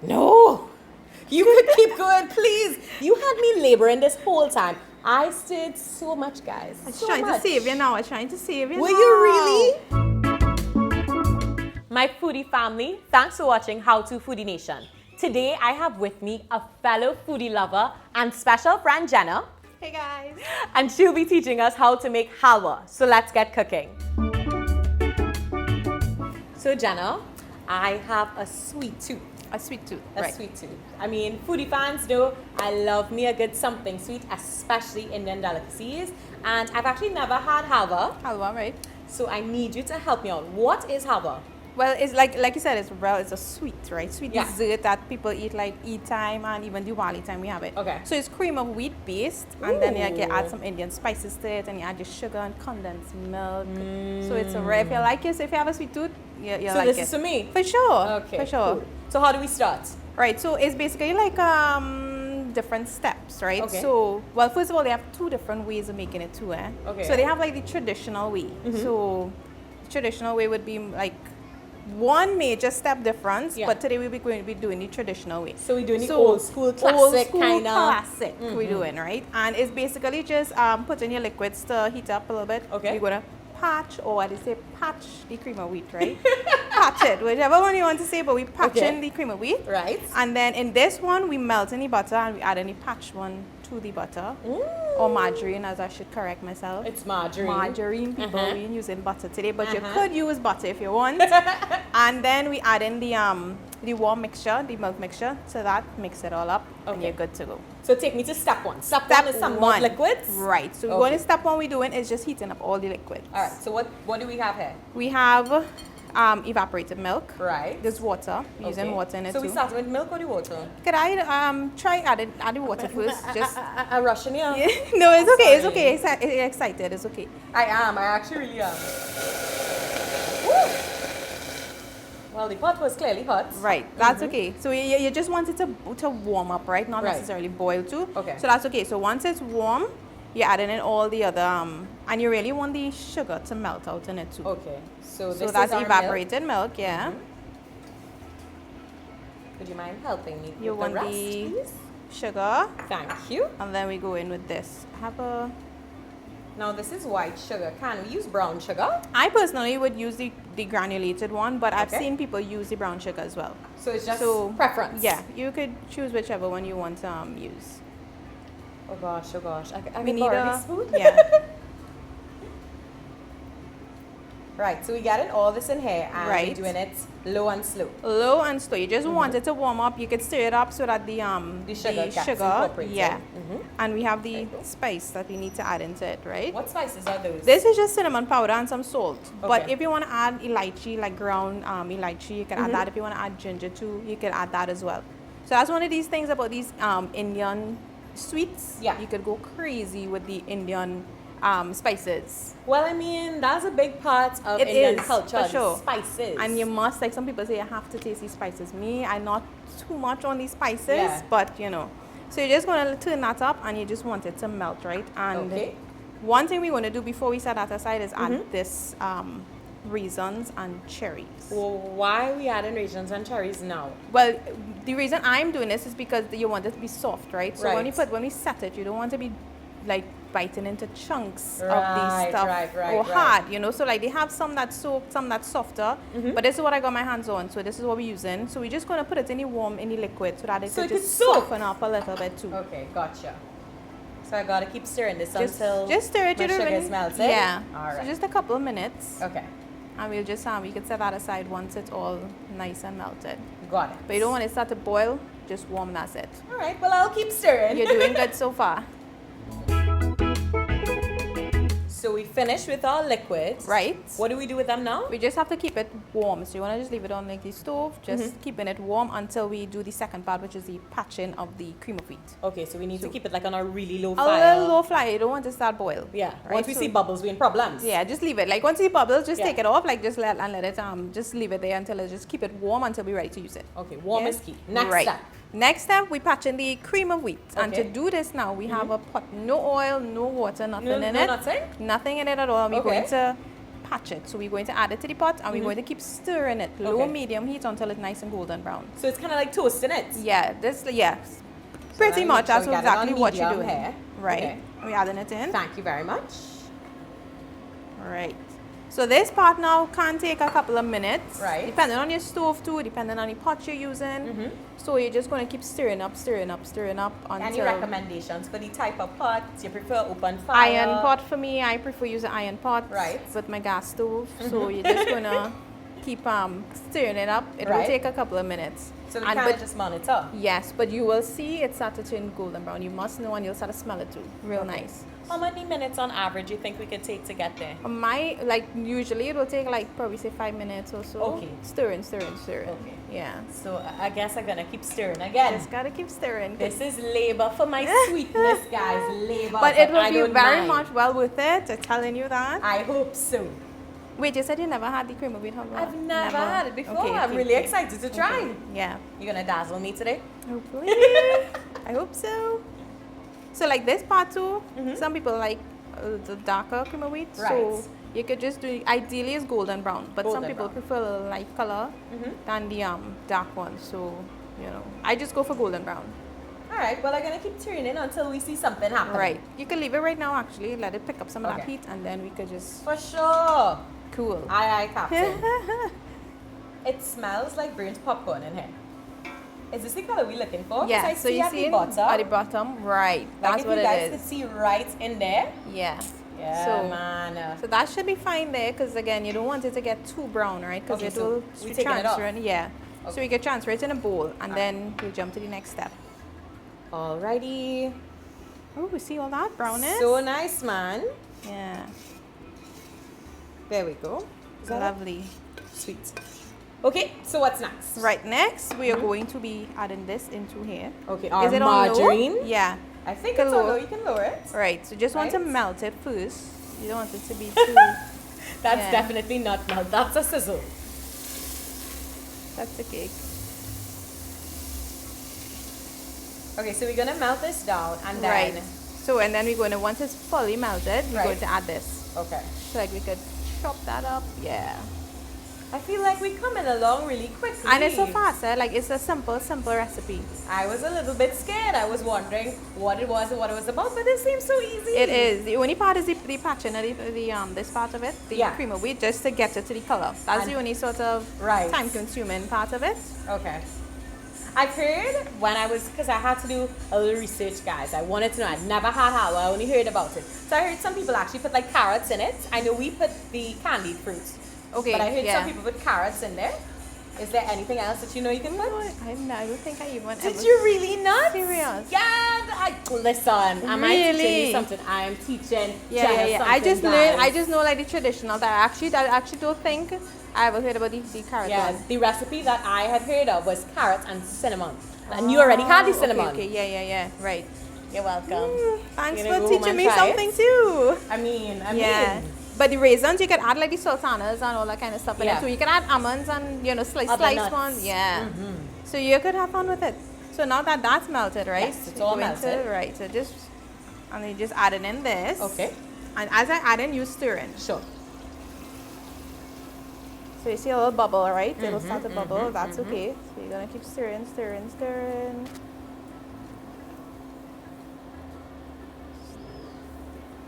No. You could keep going, please. You had me laboring this whole time. I stayed so much, guys. I was So trying much. to save you now. I was trying to save you Were now. you really? My foodie family, thanks for watching How to Foodie Nation. Today I have with me a fellow foodie lover and special friend Jenna. Hey guys. And she'll be teaching us how to make halwa. So let's get cooking. So Jenna, I have a sweet tooth. A sweet tooth. A sweet tooth. I mean, foodie fans know I love me a good something sweet, especially Indian delicacies. And I've actually never had halwa. Halwa, right? So I need you to help me out. What is halwa? Well, it's like you said, it's a sweet, right? Sweet Yeah. dessert that people eat like Eid time and even Diwali time we have it. Okay. So it's cream of wheat based, and then you Ooh. add some Indian spices to it, and you add your sugar and condensed milk. So it's a rare. If you like it, so if you have a sweet tooth, you So like this it. is for me. For sure. Okay. For sure. Cool. So how do we start? Right. So it's basically like different steps, right? Okay. So well, first of all, they have two different ways of making it too. Okay. So they have like the traditional way. So the traditional way would be like one major step difference, Yeah. but today we'll be going to be doing the traditional way. So we're doing the old school classic old school kind of. classic we're doing, right? And it's basically just putting your liquids to heat up a little bit. Okay. You're gonna patch, or what they say, patch the cream of wheat, right? Patch it, whichever one you want to say, but we patching Okay. the cream of wheat. Right. And then in this one, we melt in the butter and we add in the patched one to the butter. Or margarine, as I should correct myself. It's margarine. Margarine, people Uh-huh. we ain't using butter today, but you Uh-huh. could use butter if you want. And then we add in the warm mixture, the milk mixture, so that mix it all up and Okay. you're good to go. So take me to step one. Step one is some more liquids. Right. So Okay. what is step one we're doing is just heating up all the liquids. All right. So what do we have here? We have evaporated milk. Right. There's water. We're using Okay. water in it So too. we start with milk or the water? Could I try adding water first? Just A Russian, yeah. no, it's okay. It's Sorry. okay. Excited. It's okay. I am. I actually really am. Woo! Well, the pot was clearly hot. Right, that's okay. So you just want it to warm up, right? Not Right. necessarily boil too. Okay. So that's okay. So once it's warm, you're adding in all the other, and you really want the sugar to melt out in it too. Okay. So this So that's is our evaporated milk, yeah. Milk. Would you mind helping me You with want the rest, the please? sugar, Thank you. and then we go in with this. Now this is white sugar. Can we use brown sugar? I personally would use the granulated one, but I've Okay. seen people use the brown sugar as well. So it's just So preference. yeah, you could choose whichever one you want to use. Oh gosh, oh gosh. I We can need borrow a this spoon? yeah. Right, so we getting all this in here and Right. we're doing it low and slow. Low and slow. You just want it to warm up. You could stir it up so that the sugar gets incorporated. yeah. Mhm. And we have the There you go. spice that we need to add into it, right? What spices are those? This is just cinnamon powder and some salt. But Okay. if you want to add elaichi, like ground elaichi, you can add that. If you want to add ginger too, you can add that as well. So that's one of these things about these Indian sweets. Yeah. You could go crazy with the Indian spices. Well, I mean, that's a big part of It Indian is, culture, for sure. spices. And you must, like some people say, you have to taste these spices. Me, I'm not too much on these spices, Yeah. but you know. So you're just going to turn that up and you just want it to melt, right? And Okay. one thing we want to do before we set that aside is add this raisins and cherries. Well, why are we adding raisins and cherries now? Well, the reason I'm doing this is because you want it to be soft, right? So when we set it, you don't want to be like biting into chunks of Right, the stuff right, or right. hard, you know. So like they have some that's soaked, some that's softer. But this is what I got my hands on. So this is what we're using. So we're just gonna put it in the liquid so that it So could it could just soak. soften up a little bit too. Okay, gotcha. So I gotta keep stirring this Just until stir it. my you don't sugar really- is melted? Yeah. All right. So just a couple of minutes, Okay, and we'll just we can set that aside once it's all nice and melted. got it. But you don't want it to start to boil. Just warm. That's it. All right, well, I'll keep stirring. You're doing good so far. So we finished with our liquids. Right. What do we do with them now? We just have to keep it warm. So you want to just leave it on like the stove, just keeping it warm until we do the second part, which is the patching of the cream of wheat. Okay, so we need to keep it like on a really low A fire. little low fire. You don't want to start boil. Yeah. Right, Once we so- see bubbles, we're in problems. Yeah, just leave it. Like once it bubbles, just Yeah. take it off. Like just let it just leave it there until it just keep it warm until we're ready to use it. Okay, warm Yeah? is key. Next Right. step. Next step, we patch in the cream of wheat. And to Okay. do this now, we have a pot, no oil, no water, nothing in no it. nothing? Nothing in it at all. We're Okay. going to parch it. So we're going to add it to the pot and we're going to keep stirring it. Low, medium heat until it's nice and golden brown. So it's kind of like toasting it? Yeah, yes. Pretty much, that's exactly what you're doing. Here. Right. Okay. We're adding it in. Thank you very much. Right. So this part now can take a couple of minutes. Right. Depending on your stove too, depending on the pot you're using. So you're just going to keep stirring up until... Any recommendations for the type of pot? Do you prefer open fire? Iron pot for me. I prefer using iron pot. Right. With my gas stove. So you're just going to keep stirring it up. It will take a couple of minutes. So we kind of just monitor? Yes, but you will see it start to turn golden brown. You must know and you'll start to smell it too. Real nice. How many minutes on average you think we could take to get there? Usually it will take probably say 5 minutes or so. Okay. Stirring. Okay. Yeah. So I guess I'm gonna keep stirring again. Just gotta keep stirring. This is labor for my sweetness, guys. Labor. But it will I be don't very mind. much well worth it. I'm telling you that. I hope so. Wait, you said you never had the cream of wheat halwa? I've never had it before. Okay, I'm really excited to try. Okay. Yeah. You're gonna dazzle me today? Hopefully. I hope so. So like this part too, some people like the darker cream of wheat. Right. So you could just do, ideally it's golden brown, but some people prefer a light color than the dark one. So, I just go for golden brown. Alright, well I'm gonna keep turning until we see something happen. Right. You can leave it right now actually, let it pick up some of that heat and then we could just... For sure. Cool. Aye, Captain. It smells like burnt popcorn in here. Is this the color we're looking for? Yeah, so you see at the bottom, right. That's what it is. Like if you guys could see right in there. Yeah. Yeah, so, man. So that should be fine there because again, you don't want it to get too brown, right? Because it will transfer it. Yeah. Okay. So we can transfer it in a bowl and then we'll jump to the next step. Alrighty. Oh, we see all that brownness? So nice, man. Yeah. There we go. Is that lovely? Sweet. Okay, so what's next? Right, next we are going to be adding this into here. Okay, our margarine? Yeah. I think it's on low. You can lower it. Right, so just want to melt it first. You don't want it to be too... That's definitely not melt. That's a sizzle. That's the cake. Okay, so we're going to melt this down and then... Right. So, and then we're going to, once it's fully melted, we're going to add this. Okay. So like we could chop that up. Yeah. I feel like we're coming along really quickly. And it's so fast, eh? Like it's a simple recipe. I was a little bit scared. I was wondering what it was and what it was about, but it seems so easy. It is. The only part is the patching, this part of it, the cream of wheat, just to get it to the color. That's the only sort of time-consuming part of it. Okay. I've heard because I had to do a little research, guys. I wanted to know. I'd never had halwa. I only heard about it. So I heard some people actually put like carrots in it. I know we put the candied fruits. Okay. But I heard some people put carrots in there. Is there anything else that you know you can put? I don't think I even Did you really not? Serious? Yeah. Listen, am I teaching you something? I am teaching Yeah. I just know like the traditional that I actually don't think I ever heard about the carrot one. The recipe that I had heard of was carrots and cinnamon. And you already had the cinnamon. Okay. Yeah. Right. You're welcome. Thanks for teaching me something too. I mean. But the raisins, you can add like the sultanas and all that kind of stuff in it too. You can add almonds and, sliced ones. Yeah. So you could have fun with it. So now that that's melted, right? Yes, it's all melted. Right. So you just add it in this. Okay. And as I add in, you stir in. Sure. So you see a little bubble, right? It'll start to bubble. That's okay. So you're going to keep stirring.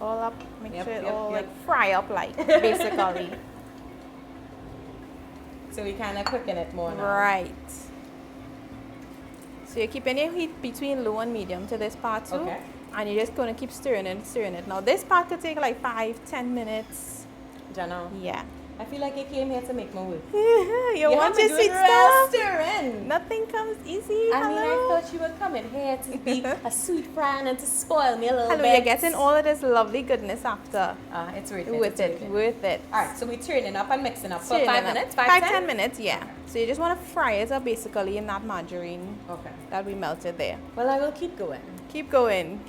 All up, make sure it all like fry up like basically. So we kind of cooking it more now. Right. So you're keeping your heat between low and medium to this part too. Okay. And you're just going to keep stirring it. Now this part could take like 5-10 minutes. Jenna. Yeah. I feel like you came here to make my work. You want your sweet stuff? Stirring. Nothing comes easy. I mean, I thought you were coming here to be a sweet friend and to spoil me a little bit. You're getting all of this lovely goodness after. It's worth it. Worth it. All right, so we're turning up and mixing up for 5 minutes? 5-10 minutes, yeah. So you just want to fry it up basically in that margarine that we melted there. Well, I will keep going. Keep going.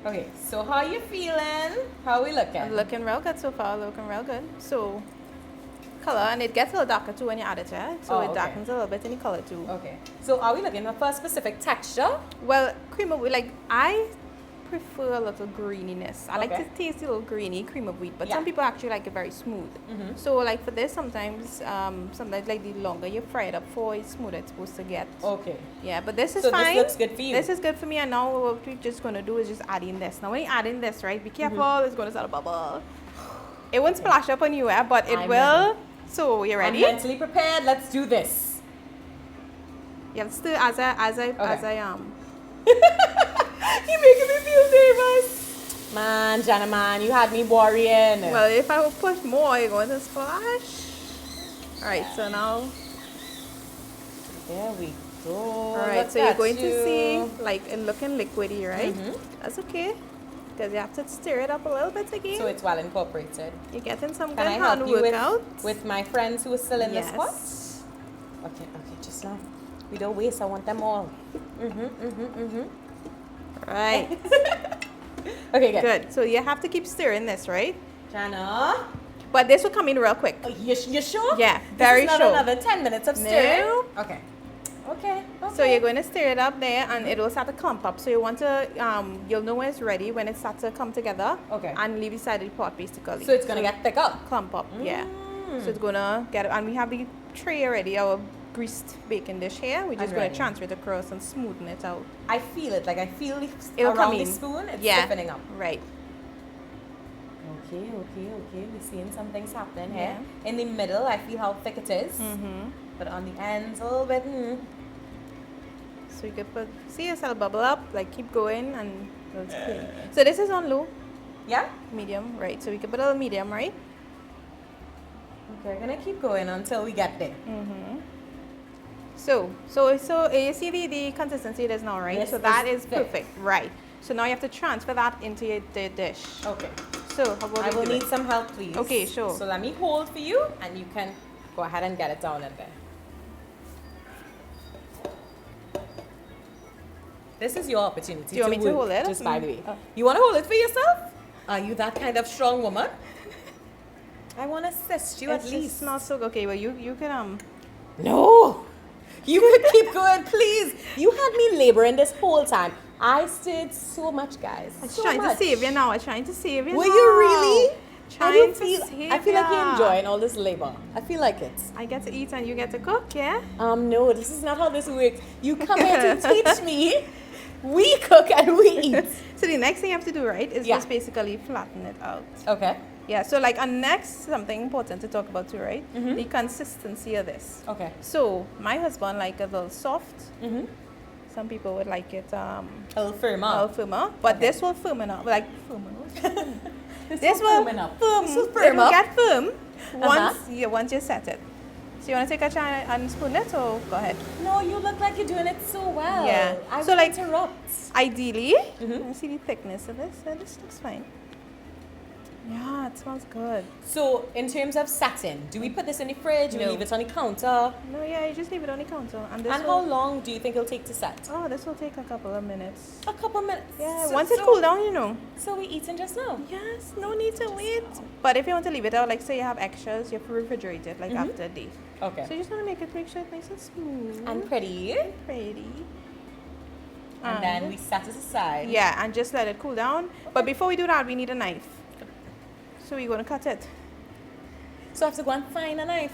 Okay, so how are you feeling? How are we looking? I'm looking real good so far, So, color, and it gets a little darker too when you add it, yeah? So it darkens a little bit in the color too. Okay. So are we looking for a specific texture? Well, cream of wheat, like I prefer a little greeniness. I like Okay. to taste a little greeny cream of wheat, but Yeah. some people actually like it very smooth. So like for this, sometimes like the longer you fry it up for, it's smoother it's supposed to get. Okay. Yeah, but this is So fine. this looks good for you. This is good for me, and now what we're just gonna do is just add in this. Now when you add in this, right, be careful, it's gonna start a bubble. It won't splash up on you, but it I'm will. ready. So you I'm ready? mentally prepared. Let's do this. You have to stir as I You're making me feel nervous. Man, Jenna, man, you had me worrying. Well, if I will push more, you're going to splash. All right, so now. There we go. All right, so you're going to see like it looking liquidy, right? That's okay, because you have to stir it up a little bit again. So it's well incorporated. You're getting some Can good I help hand you workout. with my friends who are still in Yes. the spot? Okay, just now. We don't waste. I want them all. Right. Okay, good. Good. So you have to keep stirring this, right? Jenna, But this will come in real quick. you sure? Yeah, very this is not sure. another 10 minutes of stirring. No. Okay. So you're going to stir it up there, and it will start to clump up. So you want to, you'll know when it's ready when it starts to come together. Okay. And leave it side of the pot basically. So it's gonna get thicker. Clump up, yeah. So it's gonna get, and we have the tray already, our greased baking dish here. We're just I'm gonna ready. transfer it across and smoothen it out. I feel it. Like I feel it It'll around come the in. spoon. It's Yeah. stiffening up. Right. Okay. We're seeing some things happening here. In the middle, I feel how thick it is. But on the ends, a little bit. So you could put, see this little bubble up, like keep going, and it's clean. So this is on low, Yeah? medium, right? So we could put a little medium, right? Okay, we're gonna keep going until we get there. So you see the consistency it is now, right? This so that is is thick. perfect, right? So now you have to transfer that into the dish. Okay. So how about I we will do need it? some help, please. Okay, sure. So let me hold for you, and you can go ahead and get it down in there. This is your opportunity. Do you want me to work, hold it? Just by the way. You want to hold it for yourself? Are you that kind of strong woman? I want to assist you It at least. smells so good. Okay, well you can No! You could keep going, please. You had me laboring this whole time. I stayed so much, guys. I'm so trying much. to save you now. I'm trying to save you. Were now. you really? Trying to I save feel like ya. you're enjoying all this labor. I feel like it. I get to eat and you get to cook, yeah? No, this is not how this works. You come here to teach me. We cook and we eat. So the next thing you have to do, right, is Yeah. just basically flatten it out. Okay. Yeah, so like next, something important to talk about too, right? The consistency of this. Okay. So my husband like a little soft. Mm-hmm. Some people would like it A little firmer. a little firmer, but this will firm up, like firm. This will firm up. firm. This will It firm will up. get firm once you set it. So you want to take a chance and spoon it, or go ahead? No, you look like you're doing it so well. Yeah. I So, will like- interrupt. Ideally, you see the thickness of this. This looks fine. Yeah, it smells good. So, in terms of setting, do we put this in the fridge? Do we No. leave it on the counter? No, yeah, you just leave it on the counter, and this And will, how long do you think it'll take to set? Oh, this will take a couple of minutes. A couple minutes. Yeah, So- once it so- cool down, you know. So we eating just now. Yes, no need to wait. But if you want to leave it out, like say you have extras, you have to refrigerate it like after a day. Okay. So you just want to make make sure it's nice and smooth And pretty. pretty. And then we set it aside. Yeah, and just let it cool down. But before we do that, we need a knife. So we're gonna cut it. So I have to go and find a knife.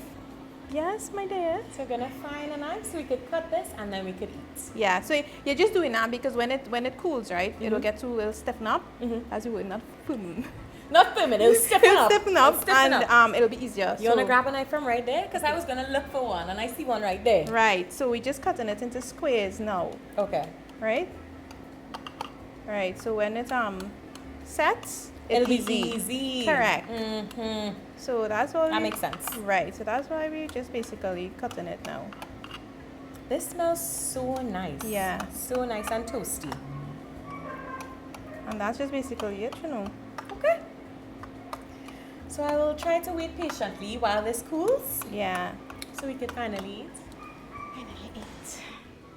Yes, my dear. So we're gonna find a knife so we could cut this and then we could eat. Yeah, so you're just doing that because when it cools, right, it'll stiffen up as you would not firm. Not firming, it'll stiffen It'll up. stiffen up, It'll stiffen and up. it'll be easier. You wanna grab a knife from right there? Because I was gonna look for one and I see one right there. Right, so we're just cutting it into squares now, Okay. right? Right, so when it sets, It'll be easy. easy. Correct. Mm-hmm. So that's all. That makes sense. Right, so that's why we're just basically cutting it now. This smells so nice. Yeah. So nice and toasty. And that's just basically it, you know. Okay. So I will try to wait patiently while this cools Yeah. so we could finally eat.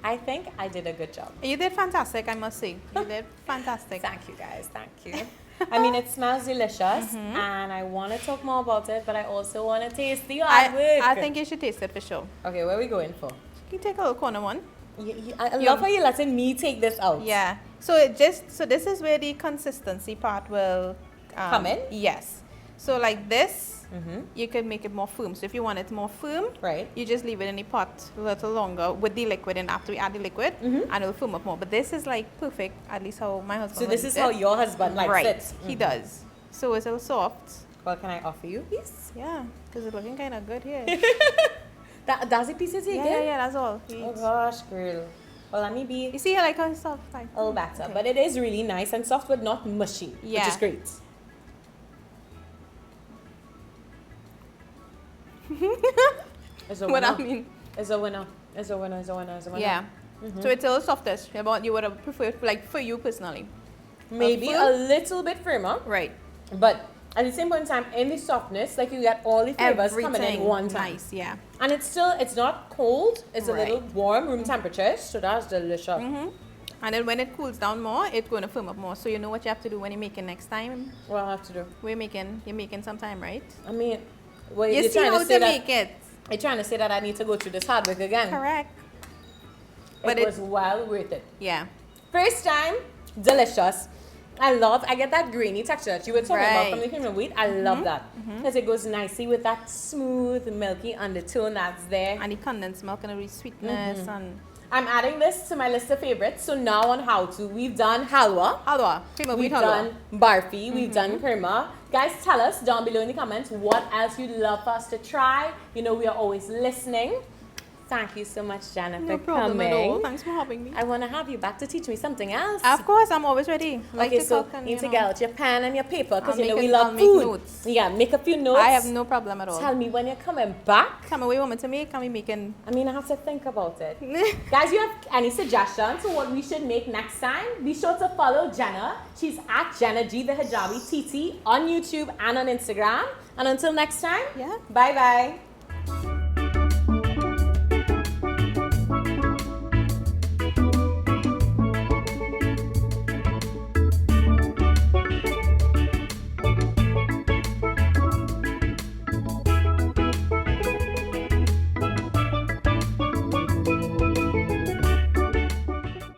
I think I did a good job. You did fantastic, I must say. You did fantastic. Thank you guys, thank you. I mean, it smells delicious and I want to talk more about it, but I also want to taste the artwork. I think you should taste it for sure. Okay, where are we going for? Can you take a little corner one? I love how you're letting me take this out. Yeah. So this is where the consistency part will come in? Yes. So like this, you can make it more firm. So if you want it more firm, right, you just leave it in the pot a little longer with the liquid, and after we add the liquid, and it'll firm up more. But this is like perfect, at least how my husband. So this is how your husband likes it. He does. So it's a little soft. Well, can I offer you a piece? Yeah, because it's looking kind of good here. That's a piece you take? Yeah, that's all. Oh gosh, girl. Well, let me be. You see how like how it's soft, like a little better, but it is really nice and soft, but not mushy, which is great. It's a winner. What I mean? It's a winner. It's a winner. It's a winner. It's a winner. Yeah. So it's a little softish. You would have preferred, like for you personally, maybe a little bit firmer, right? But at the same point in time, in the softness, like you get all the flavors coming in one time. Nice, yeah. And it's not cold. It's a little warm, room temperature. So that's delicious. And then when it cools down more, it's going to firm up more. So you know what you have to do when you're making next time. What I have to do? You're making some time, right? I mean, well, you see how to make it. You're trying to say that I need to go through this hard work again. Correct. But it was well worth it. Yeah. First time, delicious. I get that grainy texture that you were talking about from the cream of wheat. I love that. Because it goes nicely with that smooth, milky undertone that's there. And the condensed milk and the sweetness. And I'm adding this to my list of favorites. So now on how to, we've done halwa. Cream of wheat halwa. We've done barfi. We've done kurma. Guys, tell us down below in the comments what else you'd love for us to try. You know, we are always listening. Thank you so much, Jenna, for coming. At all. Thanks for having me. I want to have you back to teach me something else. Of course, I'm always ready. Okay, so you need to get out your pen and your paper because you know we love make food. Notes. Yeah, make a few notes. I have no problem at all. Tell me when you're coming back. Tell me what you want me to make. Can we making? I mean, I have to think about it. Guys, you have any suggestions for what we should make next time? Be sure to follow Jenna. She's at JennaG, the Hijabi TT, on YouTube and on Instagram. And until next time, yeah. Bye-bye.